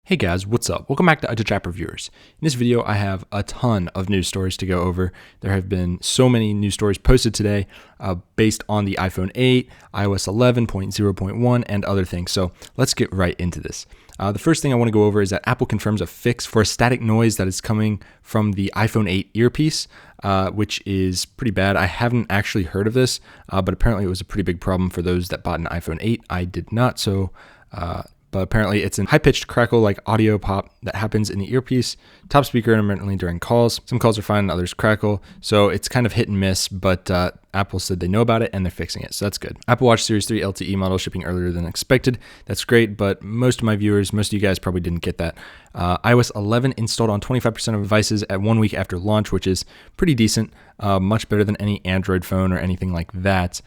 Hey guys, what's up? Welcome back to iTouch App Reviewers. In this video, I have a ton of news stories to go over. There have been so many news stories posted today based on the iPhone 8, iOS 11.0.1, and other things. So let's get right into this. The first thing I want to go over is that Apple confirms a fix for a static noise that is coming from the iPhone 8 earpiece, which is pretty bad. I haven't actually heard of this, but apparently it was a pretty big problem for those that bought an iPhone 8. I did not, but apparently it's a high-pitched crackle like audio pop that happens in the earpiece, top speaker intermittently during calls. Some calls are fine and others crackle, so it's kind of hit and miss, but Apple said they know about it and they're fixing it, so that's good. Apple Watch Series 3 LTE model shipping earlier than expected. That's great, but most of you guys probably didn't get that. iOS 11 installed on 25% of devices at 1 week after launch, which is pretty decent, much better than any Android phone or anything like that,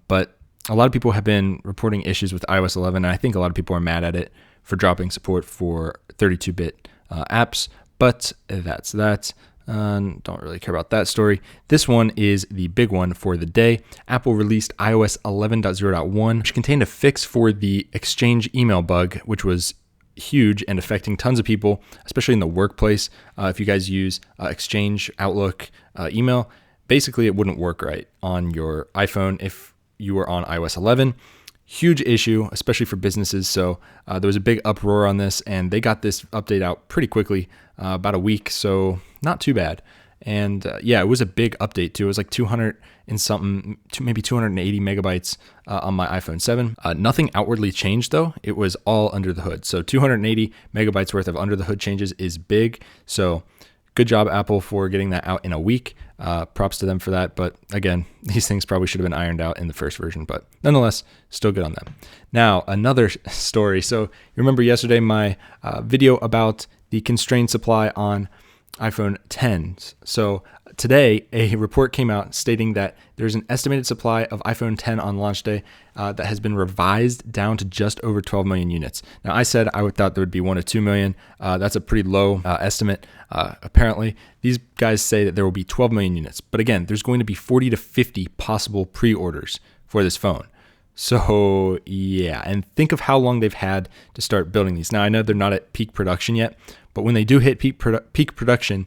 but a lot of people have been reporting issues with iOS 11, and I think a lot of people are mad at it for dropping support for 32-bit apps, but that's that. Don't really care about that story. This one is the big one for the day. Apple released iOS 11.0.1, which contained a fix for the Exchange email bug, which was huge and affecting tons of people, especially in the workplace. If you guys use Exchange, Outlook, email, basically it wouldn't work right on your iPhone if you were on iOS 11. Huge issue, especially for businesses. So there was a big uproar on this, and they got this update out pretty quickly, about a week. So not too bad. And it was a big update too. It was like 200 and something, maybe 280 megabytes on my iPhone 7. Nothing outwardly changed though. It was all under the hood. So 280 megabytes worth of under the hood changes is big. So good job, Apple, for getting that out in a week. Props to them for that. But again, these things probably should have been ironed out in the first version, but nonetheless, still good on them. Now, another story. So you remember yesterday my video about the constrained supply on iPhone 10s. So today, a report came out stating that there's an estimated supply of iPhone 10 on launch day that has been revised down to just over 12 million units. Now, I said I thought there would be 1 to 2 million. That's a pretty low estimate. Apparently, these guys say that there will be 12 million units. But again, there's going to be 40 to 50 possible pre-orders for this phone. So yeah, and think of how long they've had to start building these. Now, I know they're not at peak production yet, but when they do hit peak production,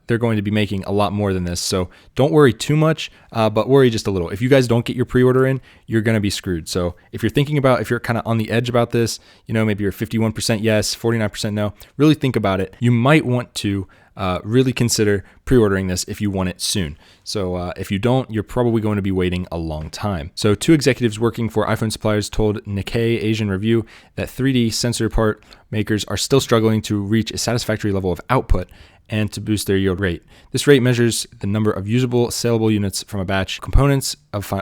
they're going to be making a lot more than this. So don't worry too much, but worry just a little. If you guys don't get your pre-order in, you're going to be screwed. So if you're kind of on the edge about this, maybe you're 51% yes, 49% no, really think about it. You might want to really consider pre-ordering this if you want it soon. So if you don't, you're probably going to be waiting a long time. So 2 executives working for iPhone suppliers told Nikkei Asian Review that 3D sensor part makers are still struggling to reach a satisfactory level of output and to boost their yield rate. This rate measures the number of usable, saleable units from a batch of components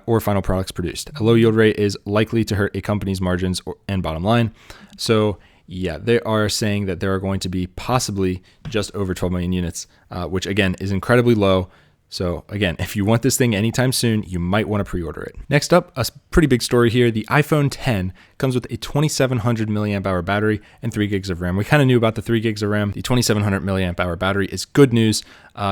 or final products produced. A low yield rate is likely to hurt a company's margins and bottom line. So yeah, they are saying that there are going to be possibly just over 12 million units, which again is incredibly low. So again, if you want this thing anytime soon, you might want to pre-order it. Next up, a pretty big story here. The iPhone 10 comes with a 2700 milliamp hour battery and 3 gigs of RAM. We kind of knew about the 3 gigs of RAM. The 2700 milliamp hour battery is good news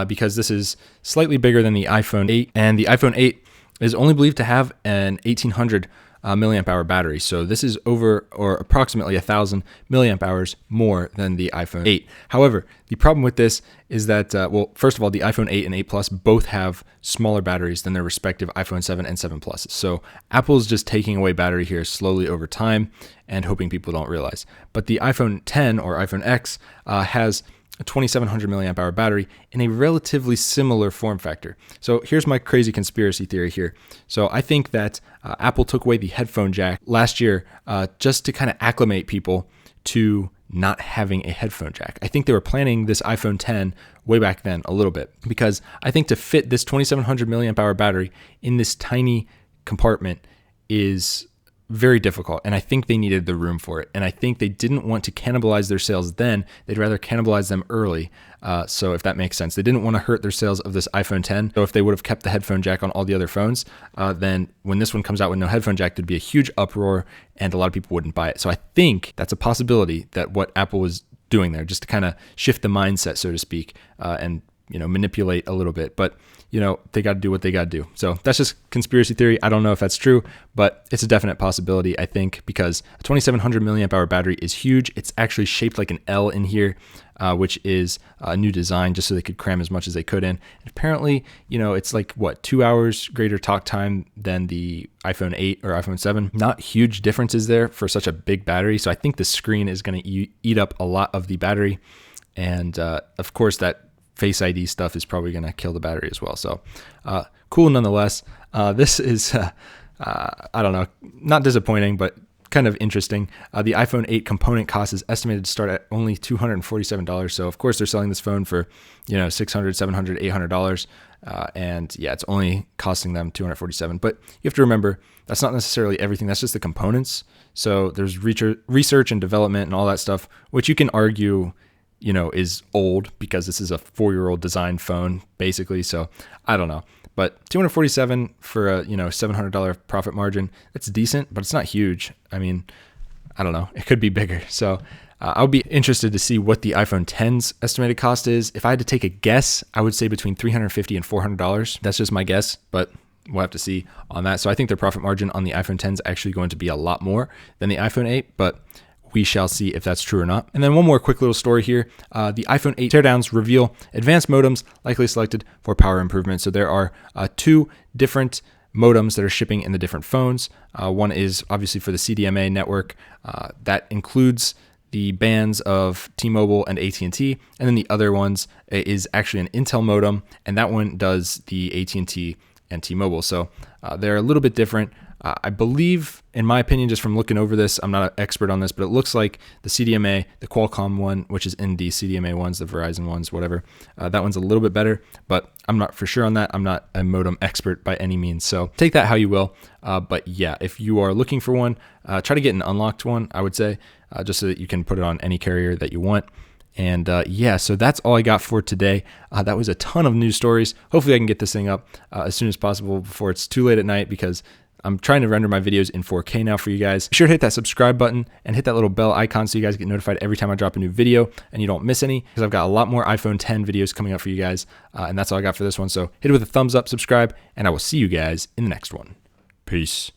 because this is slightly bigger than the iPhone 8, and the iPhone 8 is only believed to have an 1800 milliamp hour battery. So this is over or approximately 1000 milliamp hours more than the iPhone 8. However, the problem with this is that, first of all, the iPhone 8 and 8 Plus both have smaller batteries than their respective iPhone 7 and 7 Plus. So Apple's just taking away battery here slowly over time and hoping people don't realize. But the iPhone 10 or iPhone X has a 2700 milliamp hour battery in a relatively similar form factor. So here's my crazy conspiracy theory here. So I think that Apple took away the headphone jack last year just to kind of acclimate people to not having a headphone jack. I think they were planning this iPhone 10 way back then a little bit, because I think to fit this 2700 milliamp hour battery in this tiny compartment is very difficult, and I think they needed the room for it, and I think they didn't want to cannibalize their sales then. They'd rather cannibalize them early, so if that makes sense. They didn't want to hurt their sales of this iPhone 10, so if they would have kept the headphone jack on all the other phones, then when this one comes out with no headphone jack, there'd be a huge uproar, and a lot of people wouldn't buy it. So I think that's a possibility that what Apple was doing there, just to kind of shift the mindset, so to speak, and manipulate a little bit, but they got to do what they got to do. So that's just conspiracy theory. I don't know if that's true, but it's a definite possibility, I think, because a 2700 milliamp hour battery is huge. It's actually shaped like an L in here, which is a new design just so they could cram as much as they could in. And apparently, it's like 2 hours greater talk time than the iPhone 8 or iPhone 7. Not huge differences there for such a big battery. So I think the screen is going to eat up a lot of the battery. And of course, that Face ID stuff is probably going to kill the battery as well. So cool nonetheless. This is, I don't know, not disappointing, but kind of interesting. The iPhone 8 component cost is estimated to start at only $247. So of course they're selling this phone for, $600, $700, $800. And yeah, it's only costing them $247. But you have to remember, that's not necessarily everything. That's just the components. So there's research and development and all that stuff, which you can argue is old because this is a 4-year-old design phone basically. So I don't know, but $247 for a, $700 profit margin, that's decent, but it's not huge. I mean, I don't know, it could be bigger. So I'll be interested to see what the iPhone X's estimated cost is. If I had to take a guess, I would say between $350 and $400. That's just my guess, but we'll have to see on that. So I think their profit margin on the iPhone X is actually going to be a lot more than the iPhone 8, but we shall see if that's true or not. And then one more quick little story here. The iPhone 8 teardowns reveal advanced modems likely selected for power improvement. So there are 2 different modems that are shipping in the different phones. One is obviously for the CDMA network. That includes the bands of T-Mobile and AT&T. And then the other ones is actually an Intel modem, and that one does the AT&T and T-Mobile. So they're a little bit different. I believe, in my opinion, just from looking over this, I'm not an expert on this, but it looks like the CDMA, the Qualcomm one, which is in the CDMA ones, the Verizon ones, whatever, that one's a little bit better, but I'm not for sure on that. I'm not a modem expert by any means, so take that how you will. But yeah, if you are looking for one, try to get an unlocked one, I would say, just so that you can put it on any carrier that you want. And yeah, so that's all I got for today. That was a ton of news stories. Hopefully I can get this thing up as soon as possible before it's too late at night, because I'm trying to render my videos in 4K now for you guys. Be sure to hit that subscribe button and hit that little bell icon so you guys get notified every time I drop a new video and you don't miss any, because I've got a lot more iPhone X videos coming up for you guys. And that's all I got for this one. So hit it with a thumbs up, subscribe, and I will see you guys in the next one. Peace.